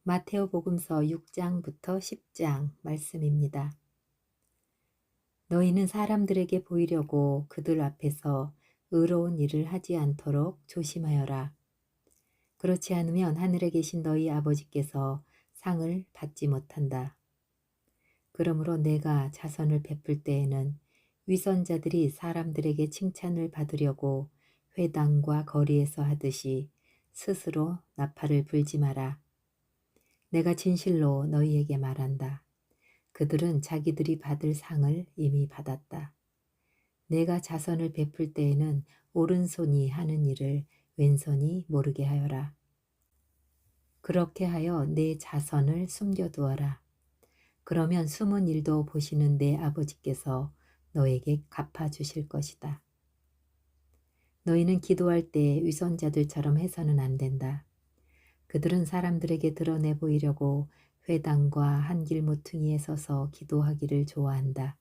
마테오복음서 6장부터 10장 말씀입니다. 너희는 사람들에게 보이려고 그들 앞에서 의로운 일을 하지 않도록 조심하여라. 그렇지 않으면 하늘에 계신 너희 아버지께서 상을 받지 못한다. 그러므로 내가 자선을 베풀 때에는 위선자들이 사람들에게 칭찬을 받으려고 회당과 거리에서 하듯이 스스로 나팔을 불지 마라. 내가 진실로 너희에게 말한다. 그들은 자기들이 받을 상을 이미 받았다. 내가 자선을 베풀 때에는 오른손이 하는 일을 왼손이 모르게 하여라. 그렇게 하여 내 자선을 숨겨두어라. 그러면 숨은 일도 보시는 내 아버지께서 너에게 갚아주실 것이다. 너희는 기도할 때 위선자들처럼 해서는 안 된다. 그들은 사람들에게 드러내 보이려고 회당과 한길 모퉁이에 서서 기도하기를 좋아한다.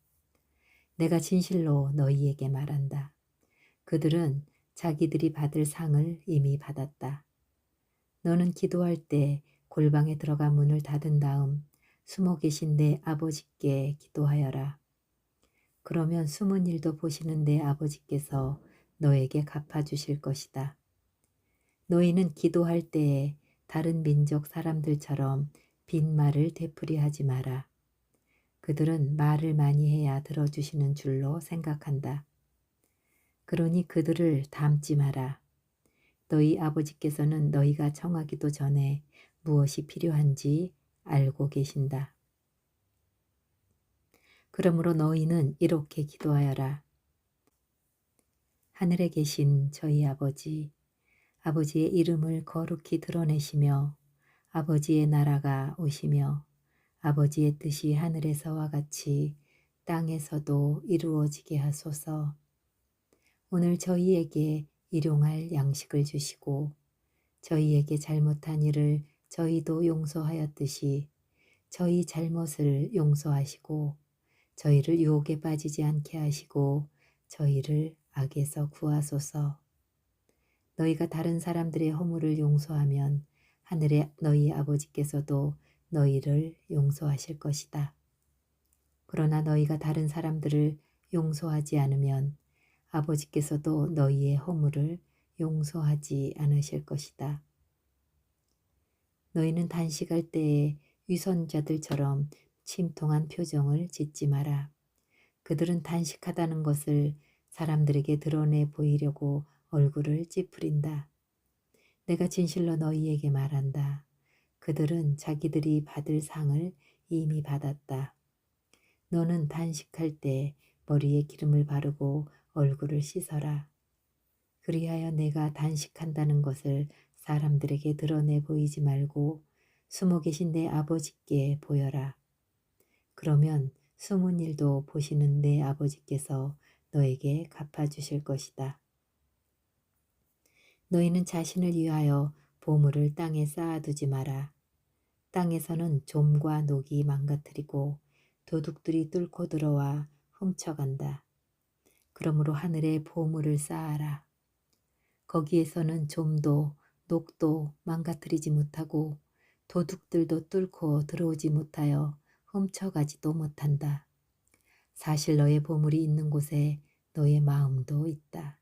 내가 진실로 너희에게 말한다. 그들은 자기들이 받을 상을 이미 받았다. 너는 기도할 때 골방에 들어가 문을 닫은 다음 숨어 계신 내 아버지께 기도하여라. 그러면 숨은 일도 보시는 내 아버지께서 너에게 갚아주실 것이다. 너희는 기도할 때에 다른 민족 사람들처럼 빈말을 되풀이하지 마라. 그들은 말을 많이 해야 들어주시는 줄로 생각한다. 그러니 그들을 닮지 마라. 너희 아버지께서는 너희가 청하기도 전에 무엇이 필요한지 알고 계신다. 그러므로 너희는 이렇게 기도하여라. 하늘에 계신 저희 아버지의 이름을 거룩히 드러내시며 아버지의 나라가 오시며 아버지의 뜻이 하늘에서와 같이 땅에서도 이루어지게 하소서. 오늘 저희에게 일용할 양식을 주시고 저희에게 잘못한 일을 저희도 용서하였듯이 저희 잘못을 용서하시고 저희를 유혹에 빠지지 않게 하시고 저희를 악에서 구하소서. 너희가 다른 사람들의 허물을 용서하면 하늘의 너희 아버지께서도 너희를 용서하실 것이다. 그러나 너희가 다른 사람들을 용서하지 않으면 아버지께서도 너희의 허물을 용서하지 않으실 것이다. 너희는 단식할 때에 위선자들처럼 침통한 표정을 짓지 마라. 그들은 단식하다는 것을 사람들에게 드러내 보이려고 얼굴을 찌푸린다. 내가 진실로 너희에게 말한다. 그들은 자기들이 받을 상을 이미 받았다. 너는 단식할 때 머리에 기름을 바르고 얼굴을 씻어라. 그리하여 내가 단식한다는 것을 사람들에게 드러내 보이지 말고 숨어 계신 내 아버지께 보여라. 그러면 숨은 일도 보시는 내 아버지께서 너에게 갚아주실 것이다. 너희는 자신을 위하여 보물을 땅에 쌓아두지 마라. 땅에서는 좀과 녹이 망가뜨리고 도둑들이 뚫고 들어와 훔쳐간다. 그러므로 하늘에 보물을 쌓아라. 거기에서는 좀도 녹도 망가뜨리지 못하고 도둑들도 뚫고 들어오지 못하여 훔쳐가지도 못한다. 사실 너의 보물이 있는 곳에 너의 마음도 있다.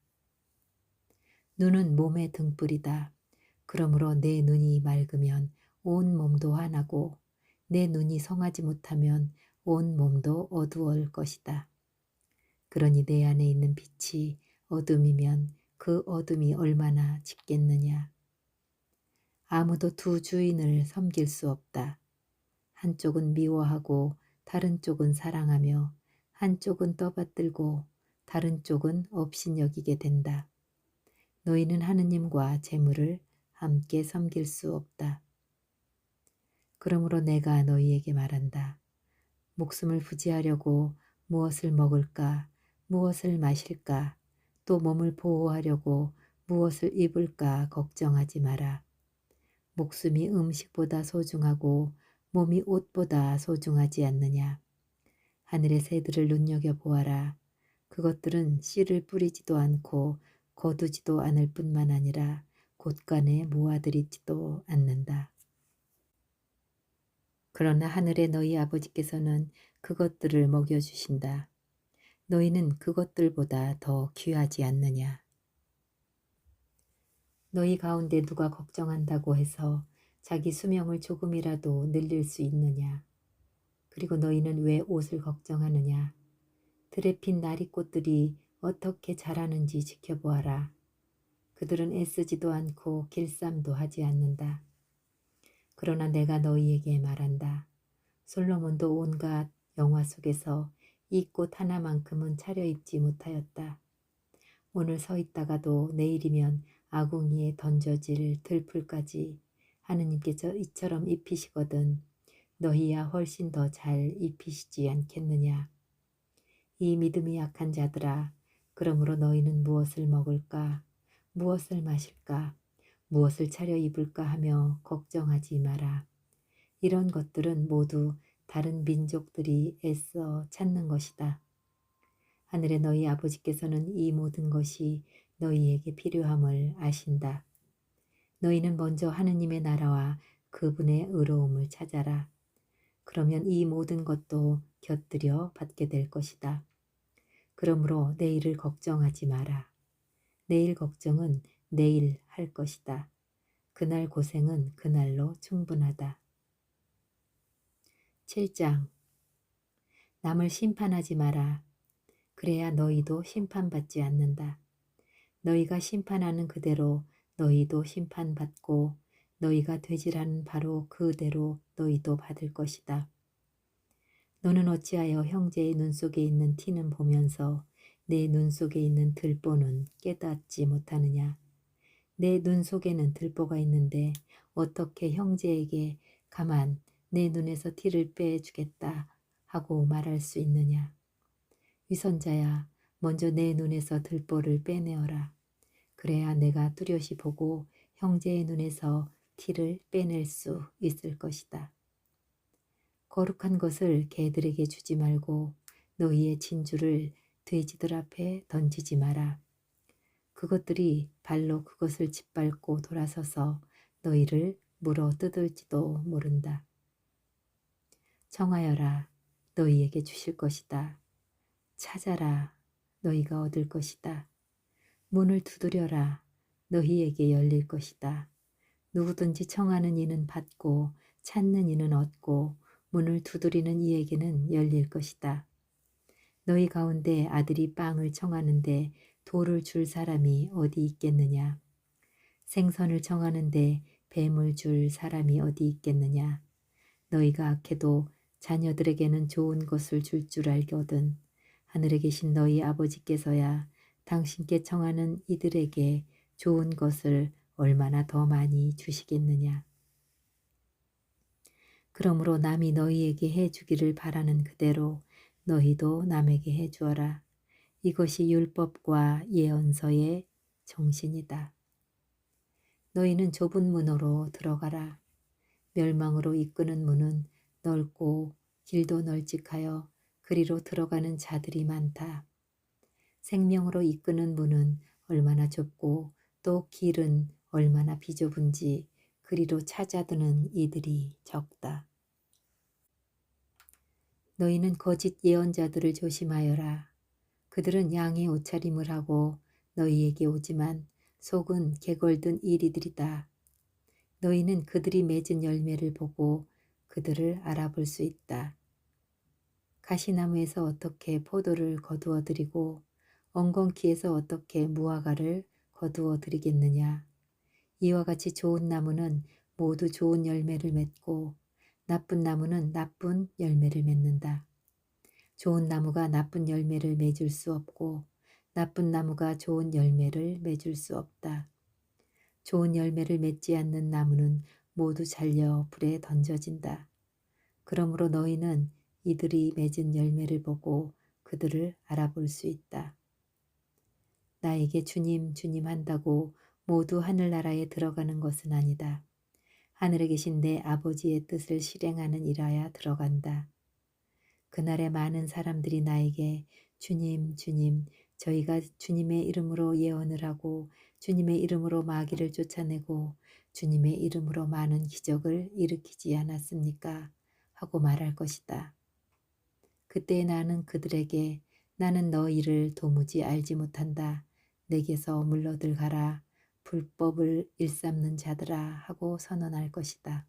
눈은 몸의 등불이다. 그러므로 내 눈이 맑으면 온 몸도 환하고 내 눈이 성하지 못하면 온 몸도 어두울 것이다. 그러니 내 안에 있는 빛이 어둠이면 그 어둠이 얼마나 짙겠느냐. 아무도 두 주인을 섬길 수 없다. 한쪽은 미워하고 다른 쪽은 사랑하며 한쪽은 떠받들고 다른 쪽은 업신여기게 된다. 너희는 하느님과 재물을 함께 섬길 수 없다. 그러므로 내가 너희에게 말한다. 목숨을 부지하려고 무엇을 먹을까, 무엇을 마실까, 또 몸을 보호하려고 무엇을 입을까 걱정하지 마라. 목숨이 음식보다 소중하고 몸이 옷보다 소중하지 않느냐. 하늘의 새들을 눈여겨보아라. 그것들은 씨를 뿌리지도 않고 거두지도 않을 뿐만 아니라 곳간에 모아들이지도 않는다. 그러나 하늘의 너희 아버지께서는 그것들을 먹여주신다. 너희는 그것들보다 더 귀하지 않느냐. 너희 가운데 누가 걱정한다고 해서 자기 수명을 조금이라도 늘릴 수 있느냐. 그리고 너희는 왜 옷을 걱정하느냐. 들에 핀 나리꽃들이 어떻게 자라는지 지켜보아라. 그들은 애쓰지도 않고 길쌈도 하지 않는다. 그러나 내가 너희에게 말한다. 솔로몬도 온갖 영화 속에서 이 꽃 하나만큼은 차려입지 못하였다. 오늘 서 있다가도 내일이면 아궁이에 던져질 들풀까지 하느님께서 이처럼 입히시거든 너희야 훨씬 더 잘 입히시지 않겠느냐. 이 믿음이 약한 자들아, 그러므로 너희는 무엇을 먹을까, 무엇을 마실까, 무엇을 차려 입을까 하며 걱정하지 마라. 이런 것들은 모두 다른 민족들이 애써 찾는 것이다. 하늘의 너희 아버지께서는 이 모든 것이 너희에게 필요함을 아신다. 너희는 먼저 하느님의 나라와 그분의 의로움을 찾아라. 그러면 이 모든 것도 곁들여 받게 될 것이다. 그러므로 내일을 걱정하지 마라. 내일 걱정은 내일 할 것이다. 그날 고생은 그날로 충분하다. 7장. 남을 심판하지 마라. 그래야 너희도 심판받지 않는다. 너희가 심판하는 그대로 너희도 심판받고 너희가 되지라는 바로 그대로 너희도 받을 것이다. 너는 어찌하여 형제의 눈 속에 있는 티는 보면서 내 눈 속에 있는 들보는 깨닫지 못하느냐. 내 눈 속에는 들보가 있는데 어떻게 형제에게 가만 내 눈에서 티를 빼주겠다 하고 말할 수 있느냐. 위선자야, 먼저 내 눈에서 들보를 빼내어라. 그래야 내가 뚜렷이 보고 형제의 눈에서 티를 빼낼 수 있을 것이다. 거룩한 것을 개들에게 주지 말고 너희의 진주를 돼지들 앞에 던지지 마라. 그것들이 발로 그것을 짓밟고 돌아서서 너희를 물어 뜯을지도 모른다. 청하여라, 너희에게 주실 것이다. 찾아라, 너희가 얻을 것이다. 문을 두드려라, 너희에게 열릴 것이다. 누구든지 청하는 이는 받고 찾는 이는 얻고 문을 두드리는 이에게는 열릴 것이다. 너희 가운데 아들이 빵을 청하는데 돌을 줄 사람이 어디 있겠느냐. 생선을 청하는데 뱀을 줄 사람이 어디 있겠느냐. 너희가 악해도 자녀들에게는 좋은 것을 줄 줄 알거든. 하늘에 계신 너희 아버지께서야 당신께 청하는 이들에게 좋은 것을 얼마나 더 많이 주시겠느냐. 그러므로 남이 너희에게 해주기를 바라는 그대로 너희도 남에게 해주어라. 이것이 율법과 예언서의 정신이다. 너희는 좁은 문으로 들어가라. 멸망으로 이끄는 문은 넓고 길도 널찍하여 그리로 들어가는 자들이 많다. 생명으로 이끄는 문은 얼마나 좁고 또 길은 얼마나 비좁은지 그리로 찾아드는 이들이 적다. 너희는 거짓 예언자들을 조심하여라. 그들은 양의 옷차림을 하고 너희에게 오지만 속은 개걸든 이리들이다. 너희는 그들이 맺은 열매를 보고 그들을 알아볼 수 있다. 가시나무에서 어떻게 포도를 거두어 드리고 엉겅퀴에서 어떻게 무화과를 거두어 드리겠느냐. 이와 같이 좋은 나무는 모두 좋은 열매를 맺고 나쁜 나무는 나쁜 열매를 맺는다. 좋은 나무가 나쁜 열매를 맺을 수 없고 나쁜 나무가 좋은 열매를 맺을 수 없다. 좋은 열매를 맺지 않는 나무는 모두 잘려 불에 던져진다. 그러므로 너희는 이들이 맺은 열매를 보고 그들을 알아볼 수 있다. 나에게 주님 주님 한다고 모두 하늘나라에 들어가는 것은 아니다. 하늘에 계신 내 아버지의 뜻을 실행하는 이라야 들어간다. 그날에 많은 사람들이 나에게 주님 주님 저희가 주님의 이름으로 예언을 하고 주님의 이름으로 마귀를 쫓아내고 주님의 이름으로 많은 기적을 일으키지 않았습니까? 하고 말할 것이다. 그때 나는 그들에게 나는 너희를 도무지 알지 못한다. 내게서 물러들 가라. 불법을 일삼는 자들아 하고 선언할 것이다.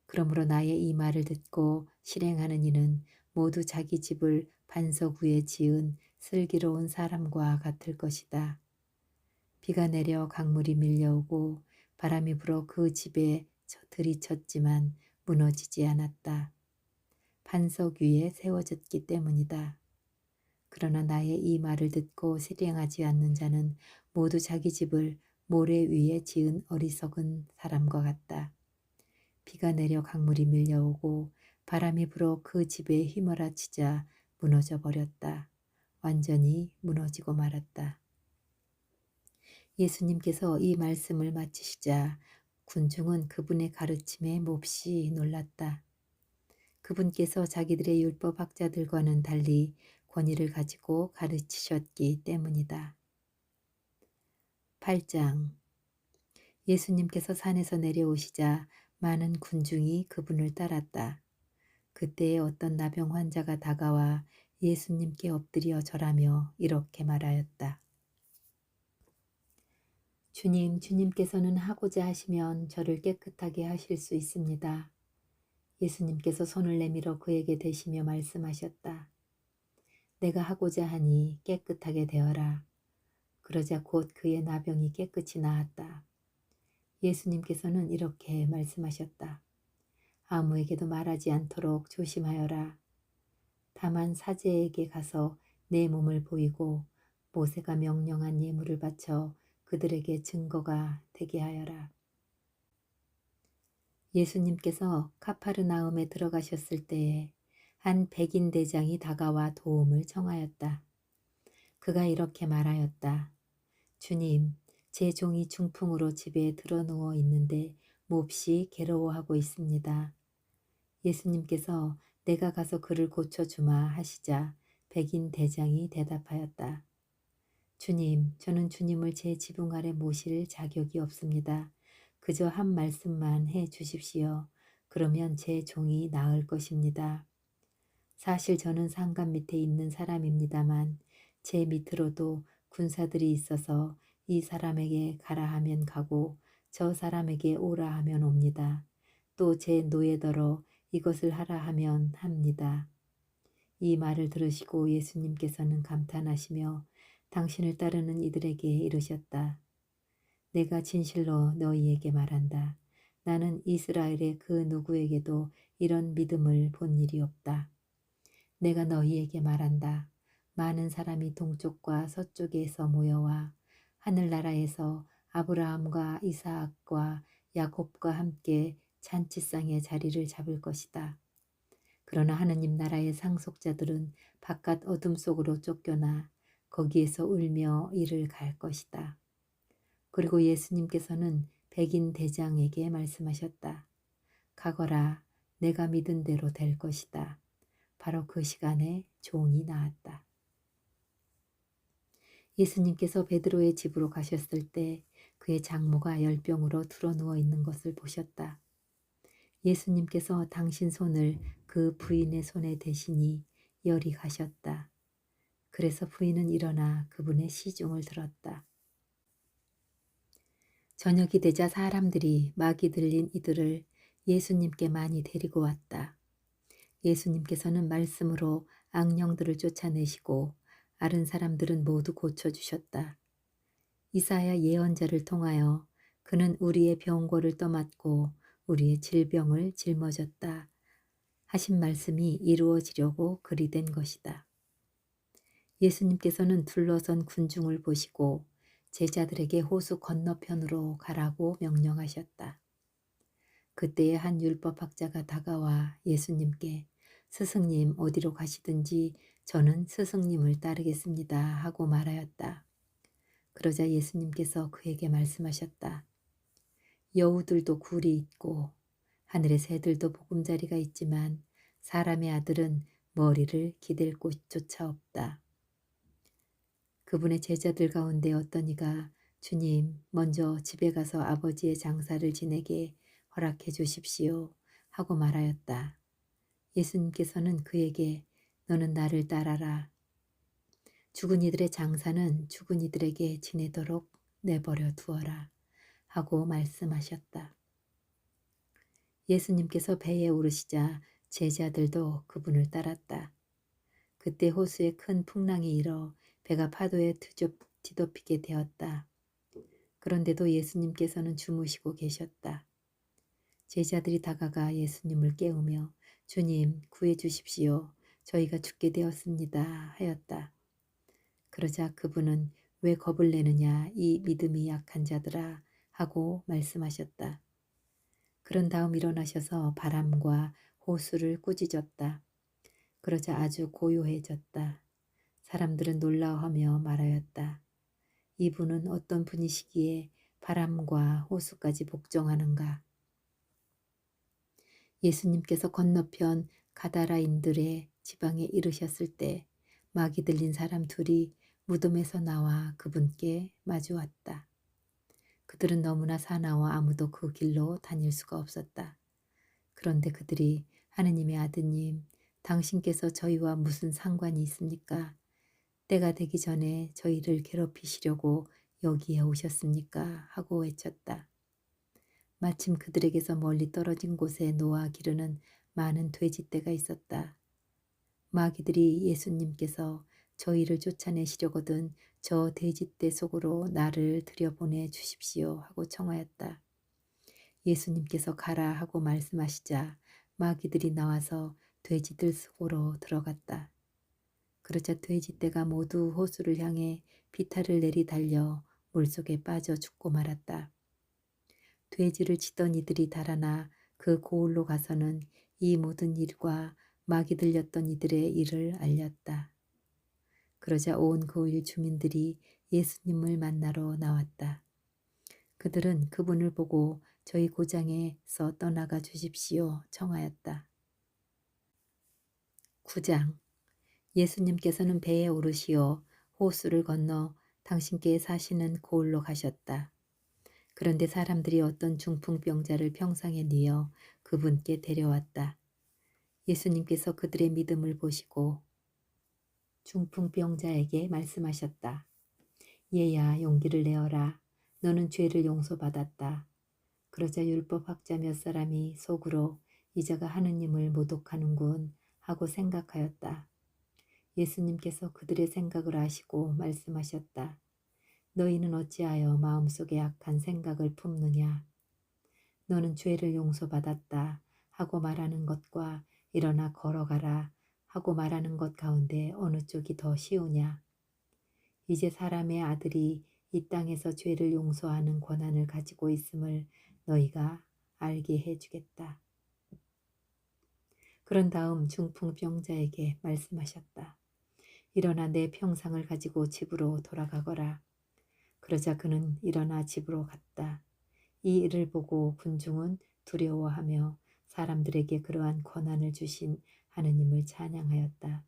그러므로 나의 이 말을 듣고 실행하는 이는 모두 자기 집을 반석 위에 지은 슬기로운 사람과 같을 것이다. 비가 내려 강물이 밀려오고 바람이 불어 그 집에 들이쳤지만 무너지지 않았다. 반석 위에 세워졌기 때문이다. 그러나 나의 이 말을 듣고 실행하지 않는 자는 모두 자기 집을 모래 위에 지은 어리석은 사람과 같다. 비가 내려 강물이 밀려오고 바람이 불어 그 집에 휘몰아치자 무너져 버렸다. 완전히 무너지고 말았다. 예수님께서 이 말씀을 마치시자 군중은 그분의 가르침에 몹시 놀랐다. 그분께서 자기들의 율법학자들과는 달리 권위를 가지고 가르치셨기 때문이다. 8장 예수님께서 산에서 내려오시자 많은 군중이 그분을 따랐다. 그때에 어떤 나병 환자가 다가와 예수님께 엎드려 절하며 이렇게 말하였다. 주님, 주님께서는 하고자 하시면 저를 깨끗하게 하실 수 있습니다. 예수님께서 손을 내밀어 그에게 대시며 말씀하셨다. 내가 하고자 하니 깨끗하게 되어라. 그러자 곧 그의 나병이 깨끗이 나았다. 예수님께서는 이렇게 말씀하셨다. 아무에게도 말하지 않도록 조심하여라. 다만 사제에게 가서 내 몸을 보이고 모세가 명령한 예물을 바쳐 그들에게 증거가 되게 하여라. 예수님께서 카파르나움에 들어가셨을 때에 한 백인 대장이 다가와 도움을 청하였다. 그가 이렇게 말하였다. 주님, 제 종이 중풍으로 집에 드러누워 있는데 몹시 괴로워하고 있습니다. 예수님께서 내가 가서 그를 고쳐주마 하시자 백인 대장이 대답하였다. 주님, 저는 주님을 제 지붕 아래 모실 자격이 없습니다. 그저 한 말씀만 해 주십시오. 그러면 제 종이 나을 것입니다. 사실 저는 상관 밑에 있는 사람입니다만 제 밑으로도 군사들이 있어서 이 사람에게 가라 하면 가고 저 사람에게 오라 하면 옵니다. 또 제 노예더러 이것을 하라 하면 합니다. 이 말을 들으시고 예수님께서는 감탄하시며 당신을 따르는 이들에게 이르셨다. 내가 진실로 너희에게 말한다. 나는 이스라엘의 그 누구에게도 이런 믿음을 본 일이 없다. 내가 너희에게 말한다. 많은 사람이 동쪽과 서쪽에서 모여와 하늘나라에서 아브라함과 이삭과 야곱과 함께 잔치상의 자리를 잡을 것이다. 그러나 하느님 나라의 상속자들은 바깥 어둠 속으로 쫓겨나 거기에서 울며 이를 갈 것이다. 그리고 예수님께서는 백인 대장에게 말씀하셨다. 가거라, 내가 믿은 대로 될 것이다. 바로 그 시간에 종이 나았다. 예수님께서 베드로의 집으로 가셨을 때 그의 장모가 열병으로 드러누워 있는 것을 보셨다. 예수님께서 당신 손을 그 부인의 손에 대시니 열이 가셨다. 그래서 부인은 일어나 그분의 시중을 들었다. 저녁이 되자 사람들이 막이 들린 이들을 예수님께 많이 데리고 왔다. 예수님께서는 말씀으로 악령들을 쫓아내시고 앓은 사람들은 모두 고쳐주셨다. 이사야 예언자를 통하여 그는 우리의 병고를 떠맡고 우리의 질병을 짊어졌다 하신 말씀이 이루어지려고 그리 된 것이다. 예수님께서는 둘러선 군중을 보시고 제자들에게 호수 건너편으로 가라고 명령하셨다. 그때에 한 율법학자가 다가와 예수님께 스승님 어디로 가시든지 저는 스승님을 따르겠습니다 하고 말하였다. 그러자 예수님께서 그에게 말씀하셨다. 여우들도 굴이 있고 하늘의 새들도 보금자리가 있지만 사람의 아들은 머리를 기댈 곳조차 없다. 그분의 제자들 가운데 어떤 이가 주님 먼저 집에 가서 아버지의 장사를 지내게 허락해 주십시오 하고 말하였다. 예수님께서는 그에게 너는 나를 따라라. 죽은 이들의 장사는 죽은 이들에게 지내도록 내버려 두어라 하고 말씀하셨다. 예수님께서 배에 오르시자 제자들도 그분을 따랐다. 그때 호수에 큰 풍랑이 일어 배가 파도에 뒤덮이게 되었다. 그런데도 예수님께서는 주무시고 계셨다. 제자들이 다가가 예수님을 깨우며 주님 구해 주십시오. 저희가 죽게 되었습니다 하였다. 그러자 그분은 왜 겁을 내느냐 이 믿음이 약한 자들아 하고 말씀하셨다. 그런 다음 일어나셔서 바람과 호수를 꾸짖었다. 그러자 아주 고요해졌다. 사람들은 놀라워하며 말하였다. 이분은 어떤 분이시기에 바람과 호수까지 복종하는가. 예수님께서 건너편 가다라인들의 지방에 이르셨을 때 마귀 들린 사람 둘이 무덤에서 나와 그분께 마주왔다. 그들은 너무나 사나워 아무도 그 길로 다닐 수가 없었다. 그런데 그들이 하느님의 아드님, 당신께서 저희와 무슨 상관이 있습니까? 때가 되기 전에 저희를 괴롭히시려고 여기에 오셨습니까? 하고 외쳤다. 마침 그들에게서 멀리 떨어진 곳에 노아 기르는 많은 돼지떼가 있었다. 마귀들이 예수님께서 저희를 쫓아내시려거든 저 돼지떼 속으로 나를 들여보내 주십시오 하고 청하였다. 예수님께서 가라 하고 말씀하시자 마귀들이 나와서 돼지들 속으로 들어갔다. 그러자 돼지떼가 모두 호수를 향해 비탈을 내리 달려 물속에 빠져 죽고 말았다. 돼지를 치던 이들이 달아나 그 고을로 가서는 이 모든 일과 마귀 들렸던 이들의 일을 알렸다. 그러자 온 고을 주민들이 예수님을 만나러 나왔다. 그들은 그분을 보고 저희 고장에서 떠나가 주십시오 청하였다. 9장 예수님께서는 배에 오르시어 호수를 건너 당신께 사시는 고을로 가셨다. 그런데 사람들이 어떤 중풍병자를 평상에 뉘어 그분께 데려왔다. 예수님께서 그들의 믿음을 보시고 중풍병자에게 말씀하셨다. 얘야 용기를 내어라. 너는 죄를 용서받았다. 그러자 율법학자 몇 사람이 속으로 이자가 하느님을 모독하는군 하고 생각하였다. 예수님께서 그들의 생각을 아시고 말씀하셨다. 너희는 어찌하여 마음속에 악한 생각을 품느냐. 너는 죄를 용서받았다 하고 말하는 것과 일어나 걸어가라 하고 말하는 것 가운데 어느 쪽이 더 쉬우냐. 이제 사람의 아들이 이 땅에서 죄를 용서하는 권한을 가지고 있음을 너희가 알게 해주겠다. 그런 다음 중풍병자에게 말씀하셨다. 일어나 내 평상을 가지고 집으로 돌아가거라. 그러자 그는 일어나 집으로 갔다. 이 일을 보고 군중은 두려워하며 사람들에게 그러한 권한을 주신 하느님을 찬양하였다.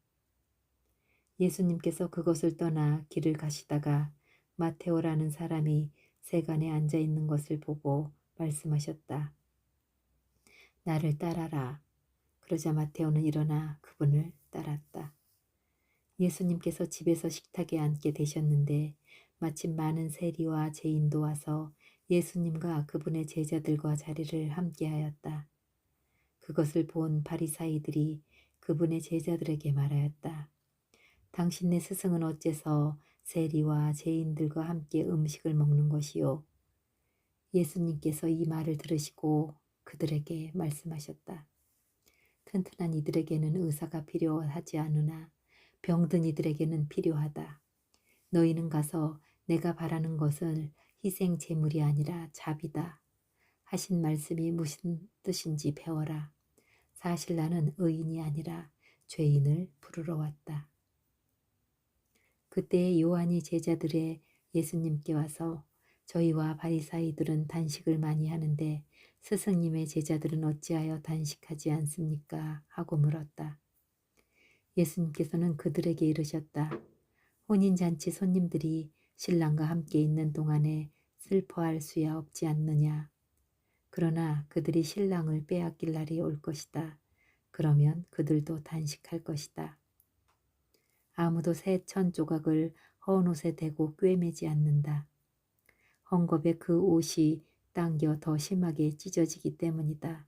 예수님께서 그것을 떠나 길을 가시다가 마테오라는 사람이 세간에 앉아 있는 것을 보고 말씀하셨다. 나를 따라라. 그러자 마테오는 일어나 그분을 따랐다. 예수님께서 집에서 식탁에 앉게 되셨는데 마침 많은 세리와 죄인도 와서 예수님과 그분의 제자들과 자리를 함께하였다. 그것을 본 바리사이들이 그분의 제자들에게 말하였다. 당신네 스승은 어째서 세리와 죄인들과 함께 음식을 먹는 것이요? 예수님께서 이 말을 들으시고 그들에게 말씀하셨다. 튼튼한 이들에게는 의사가 필요하지 않으나 병든 이들에게는 필요하다. 너희는 가서 내가 바라는 것은 희생 제물이 아니라 자비다. 하신 말씀이 무슨 뜻인지 배워라. 사실 나는 의인이 아니라 죄인을 부르러 왔다. 그때 요한이 제자들의 예수님께 와서 저희와 바리사이들은 단식을 많이 하는데 스승님의 제자들은 어찌하여 단식하지 않습니까? 하고 물었다. 예수님께서는 그들에게 이르셨다. 혼인잔치 손님들이 신랑과 함께 있는 동안에 슬퍼할 수야 없지 않느냐. 그러나 그들이 신랑을 빼앗길 날이 올 것이다. 그러면 그들도 단식할 것이다. 아무도 새 천 조각을 헌 옷에 대고 꿰매지 않는다. 헝겊에 그 옷이 당겨 더 심하게 찢어지기 때문이다.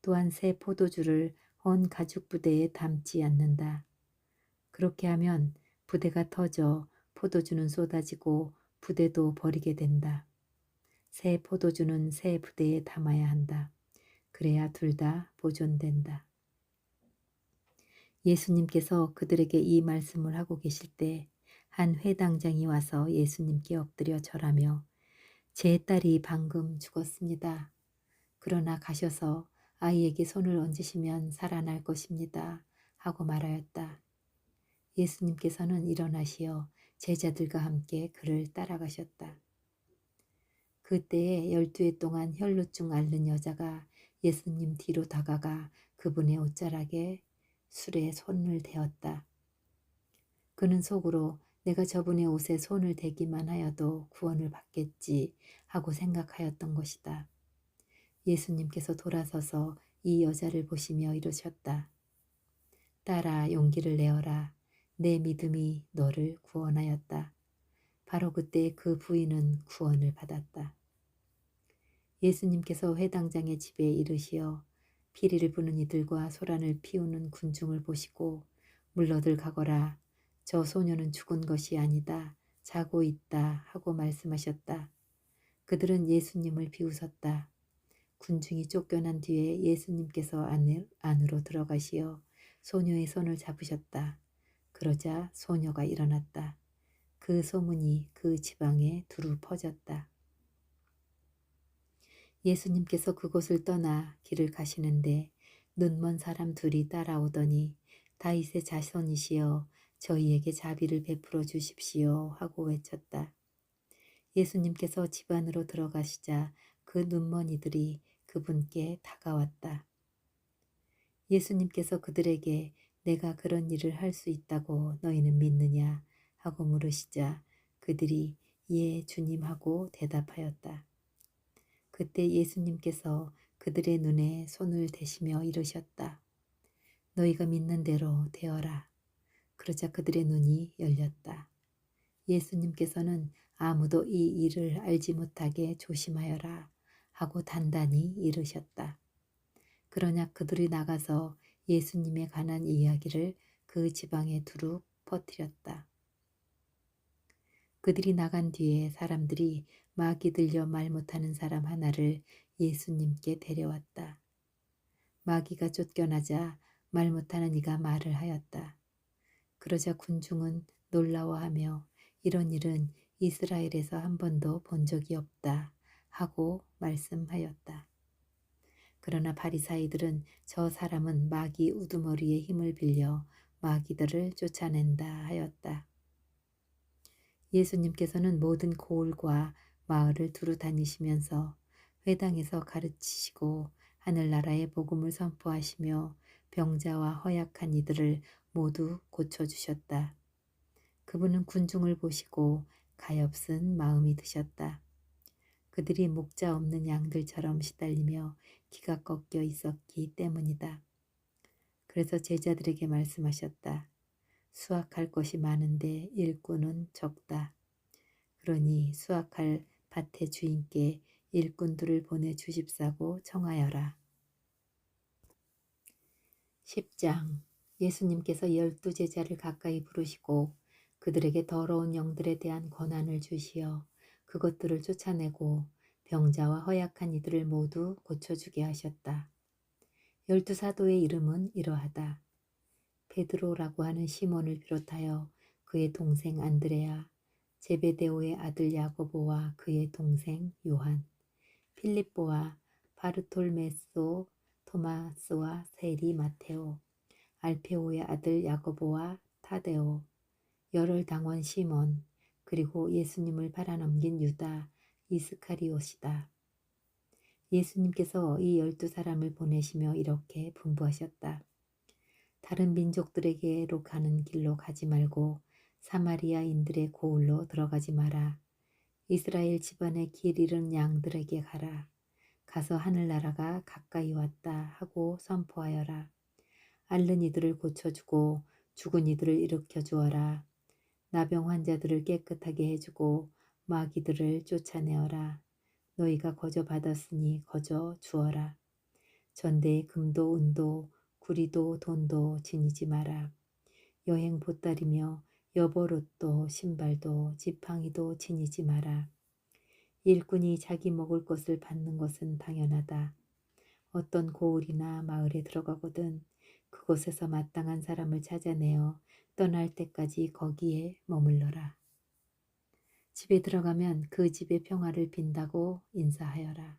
또한 새 포도주를 헌 가죽 부대에 담지 않는다. 그렇게 하면 부대가 터져 포도주는 쏟아지고 부대도 버리게 된다. 새 포도주는 새 부대에 담아야 한다. 그래야 둘 다 보존된다. 예수님께서 그들에게 이 말씀을 하고 계실 때 한 회당장이 와서 예수님께 엎드려 절하며 제 딸이 방금 죽었습니다. 그러나 가셔서 아이에게 손을 얹으시면 살아날 것입니다. 하고 말하였다. 예수님께서는 일어나시어 제자들과 함께 그를 따라가셨다. 그때에 12해 동안 혈루증 앓는 여자가 예수님 뒤로 다가가 그분의 옷자락에 술에 손을 대었다. 그는 속으로 내가 저분의 옷에 손을 대기만 하여도 구원을 받겠지 하고 생각하였던 것이다. 예수님께서 돌아서서 이 여자를 보시며 이르셨다. 딸아, 용기를 내어라. 내 믿음이 너를 구원하였다. 바로 그때 그 부인은 구원을 받았다. 예수님께서 회당장의 집에 이르시어 피리를 부는 이들과 소란을 피우는 군중을 보시고 물러들 가거라. 저 소녀는 죽은 것이 아니다. 자고 있다 하고 말씀하셨다. 그들은 예수님을 비웃었다. 군중이 쫓겨난 뒤에 예수님께서 안으로 들어가시어 소녀의 손을 잡으셨다. 그러자 소녀가 일어났다. 그 소문이 그 지방에 두루 퍼졌다. 예수님께서 그곳을 떠나 길을 가시는데 눈먼 사람 둘이 따라오더니 다윗의 자손이시여 저희에게 자비를 베풀어 주십시오 하고 외쳤다. 예수님께서 집 안으로 들어가시자 그 눈먼이들이 그분께 다가왔다. 예수님께서 그들에게 내가 그런 일을 할 수 있다고 너희는 믿느냐 하고 물으시자 그들이 예 주님 하고 대답하였다. 그때 예수님께서 그들의 눈에 손을 대시며 이르셨다. 너희가 믿는 대로 되어라. 그러자 그들의 눈이 열렸다. 예수님께서는 아무도 이 일을 알지 못하게 조심하여라 하고 단단히 이르셨다. 그러나 그들이 나가서 예수님에 관한 이야기를 그 지방에 두루 퍼뜨렸다. 그들이 나간 뒤에 사람들이 마귀 들려 말 못하는 사람 하나를 예수님께 데려왔다. 마귀가 쫓겨나자 말 못하는 이가 말을 하였다. 그러자 군중은 놀라워하며 이런 일은 이스라엘에서 한 번도 본 적이 없다 하고 말씀하였다. 그러나 바리사이들은 저 사람은 마귀 우두머리의 힘을 빌려 마귀들을 쫓아낸다 하였다. 예수님께서는 모든 고을과 마을을 두루 다니시면서 회당에서 가르치시고 하늘나라의 복음을 선포하시며 병자와 허약한 이들을 모두 고쳐주셨다. 그분은 군중을 보시고 가엾은 마음이 드셨다. 그들이 목자 없는 양들처럼 시달리며 기가 꺾여 있었기 때문이다. 그래서 제자들에게 말씀하셨다. 수확할 것이 많은데 일꾼은 적다. 그러니 수확할 밭의 주인께 일꾼들을 보내주십사고 청하여라. 10장 예수님께서 12제자를 가까이 부르시고 그들에게 더러운 영들에 대한 권한을 주시어 그것들을 쫓아내고 병자와 허약한 이들을 모두 고쳐주게 하셨다. 12사도의 이름은 이러하다. 베드로라고 하는 시몬을 비롯하여 그의 동생 안드레아, 제베데오의 아들 야고보와 그의 동생 요한, 필립보와 바르톨메소, 토마스와 세리 마테오, 알페오의 아들 야고보와 타데오, 열혈당원 시몬, 그리고 예수님을 팔아넘긴 유다 이스카리옷이다. 예수님께서 이 12사람을 보내시며 이렇게 분부하셨다. 다른 민족들에게로 가는 길로 가지 말고 사마리아인들의 고을로 들어가지 마라. 이스라엘 집안의 길 잃은 양들에게 가라. 가서 하늘나라가 가까이 왔다 하고 선포하여라. 앓는 이들을 고쳐주고 죽은 이들을 일으켜 주어라. 나병 환자들을 깨끗하게 해주고 마귀들을 쫓아내어라. 너희가 거저 받았으니 거저 주어라. 전대에 금도 은도 구리도 돈도 지니지 마라. 여행 보따리며 여보옷도 신발도 지팡이도 지니지 마라. 일꾼이 자기 먹을 것을 받는 것은 당연하다. 어떤 고을이나 마을에 들어가거든 그곳에서 마땅한 사람을 찾아내어 떠날 때까지 거기에 머물러라. 집에 들어가면 그 집의 평화를 빈다고 인사하여라.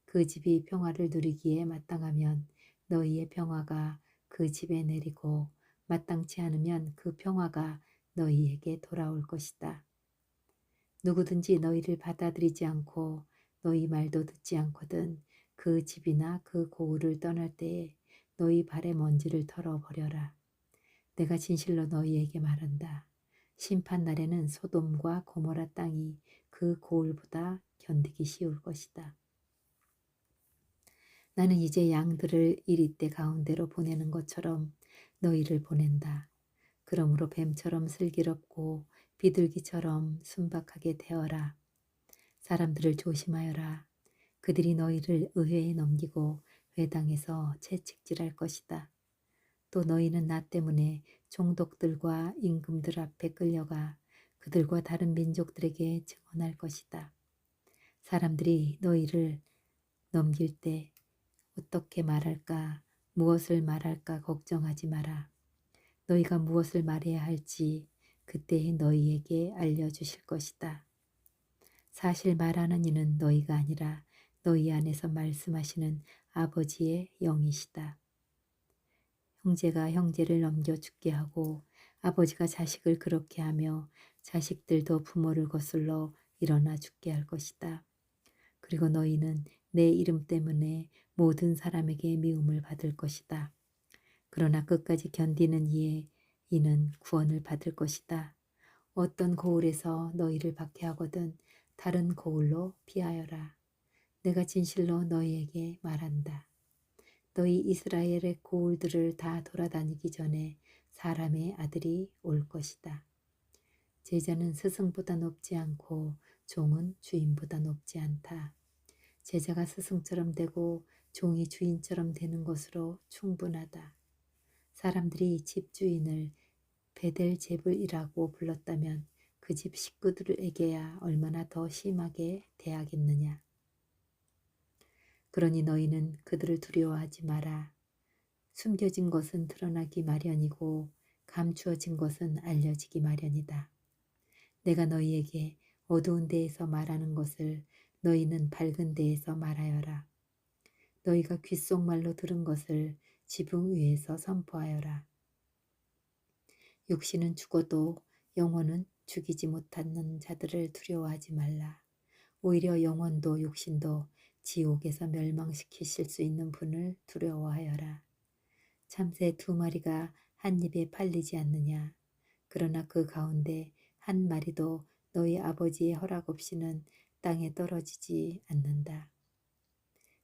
그 집이 평화를 누리기에 마땅하면 너희의 평화가 그 집에 내리고 마땅치 않으면 그 평화가 너희에게 돌아올 것이다. 누구든지 너희를 받아들이지 않고 너희 말도 듣지 않거든 그 집이나 그 고을을 떠날 때에 너희 발의 먼지를 털어버려라. 내가 진실로 너희에게 말한다. 심판날에는 소돔과 고모라 땅이 그 고을보다 견디기 쉬울 것이다. 나는 이제 양들을 이리떼 가운데로 보내는 것처럼 너희를 보낸다. 그러므로 뱀처럼 슬기롭고 비둘기처럼 순박하게 되어라. 사람들을 조심하여라. 그들이 너희를 의회에 넘기고 회당에서 채찍질할 것이다. 또 너희는 나 때문에 종독들과 임금들 앞에 끌려가 그들과 다른 민족들에게 증언할 것이다. 사람들이 너희를 넘길 때 어떻게 말할까, 무엇을 말할까 걱정하지 마라. 너희가 무엇을 말해야 할지 그때에 너희에게 알려주실 것이다. 사실 말하는 이는 너희가 아니라 너희 안에서 말씀하시는 아버지의 영이시다. 형제가 형제를 넘겨 죽게 하고 아버지가 자식을 그렇게 하며 자식들도 부모를 거슬러 일어나 죽게 할 것이다. 그리고 너희는 내 이름 때문에 모든 사람에게 미움을 받을 것이다. 그러나 끝까지 견디는 이의 이는 구원을 받을 것이다. 어떤 고을에서 너희를 박해하거든 다른 고을로 피하여라. 내가 진실로 너희에게 말한다. 너희 이스라엘의 고을들을 다 돌아다니기 전에 사람의 아들이 올 것이다. 제자는 스승보다 높지 않고 종은 주인보다 높지 않다. 제자가 스승처럼 되고 종이 주인처럼 되는 것으로 충분하다. 사람들이 집주인을 베델제불이라고 불렀다면 그 집 식구들에게야 얼마나 더 심하게 대하겠느냐. 그러니 너희는 그들을 두려워하지 마라. 숨겨진 것은 드러나기 마련이고 감추어진 것은 알려지기 마련이다. 내가 너희에게 어두운 데에서 말하는 것을 너희는 밝은 데에서 말하여라. 너희가 귓속말로 들은 것을 지붕 위에서 선포하여라. 육신은 죽어도 영혼은 죽이지 못하는 자들을 두려워하지 말라. 오히려 영혼도 육신도 지옥에서 멸망시키실 수 있는 분을 두려워하여라. 참새 2마리가 한 입에 팔리지 않느냐. 그러나 그 가운데 한 마리도 너희 아버지의 허락 없이는 땅에 떨어지지 않는다.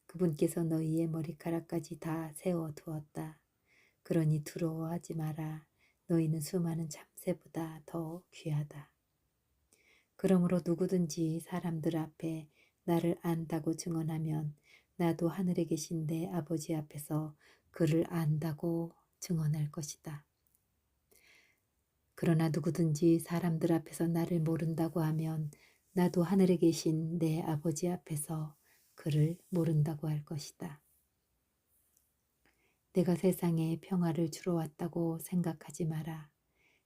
그분께서 너희의 머리카락까지 다 세워두었다. 그러니 두려워하지 마라. 너희는 수많은 참새보다 더 귀하다. 그러므로 누구든지 사람들 앞에 나를 안다고 증언하면 나도 하늘에 계신 내 아버지 앞에서 그를 안다고 증언할 것이다. 그러나 누구든지 사람들 앞에서 나를 모른다고 하면 나도 하늘에 계신 내 아버지 앞에서 그를 모른다고 할 것이다. 내가 세상에 평화를 주러 왔다고 생각하지 마라.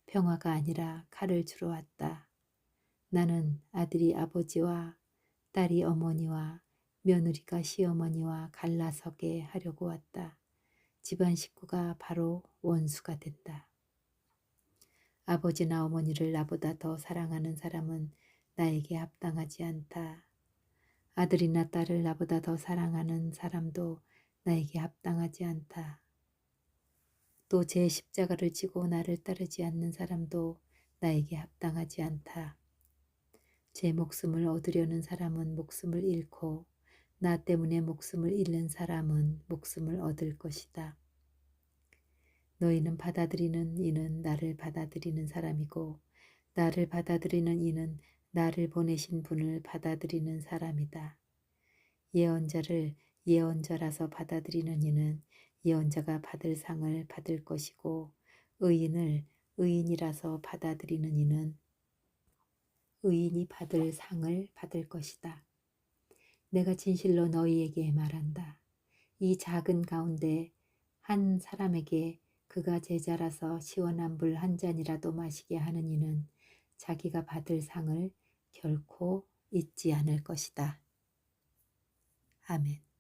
평화가 아니라 칼을 주러 왔다. 나는 아들이 아버지와 딸이 어머니와 며느리가 시어머니와 갈라서게 하려고 왔다. 집안 식구가 바로 원수가 된다. 아버지나 어머니를 나보다 더 사랑하는 사람은 나에게 합당하지 않다. 아들이나 딸을 나보다 더 사랑하는 사람도 나에게 합당하지 않다. 또 제 십자가를 지고 나를 따르지 않는 사람도 나에게 합당하지 않다. 제 목숨을 얻으려는 사람은 목숨을 잃고 나 때문에 목숨을 잃는 사람은 목숨을 얻을 것이다. 너희는 받아들이는 이는 나를 받아들이는 사람이고 나를 받아들이는 이는 나를 보내신 분을 받아들이는 사람이다. 예언자를 예언자라서 받아들이는 이는 예언자가 받을 상을 받을 것이고 의인을 의인이라서 받아들이는 이는 의인이 받을 상을 받을 것이다. 내가 진실로 너희에게 말한다. 이 작은 가운데 한 사람에게 그가 제자라서 시원한 물 한 잔이라도 마시게 하는 이는 자기가 받을 상을 결코 잊지 않을 것이다. 아멘.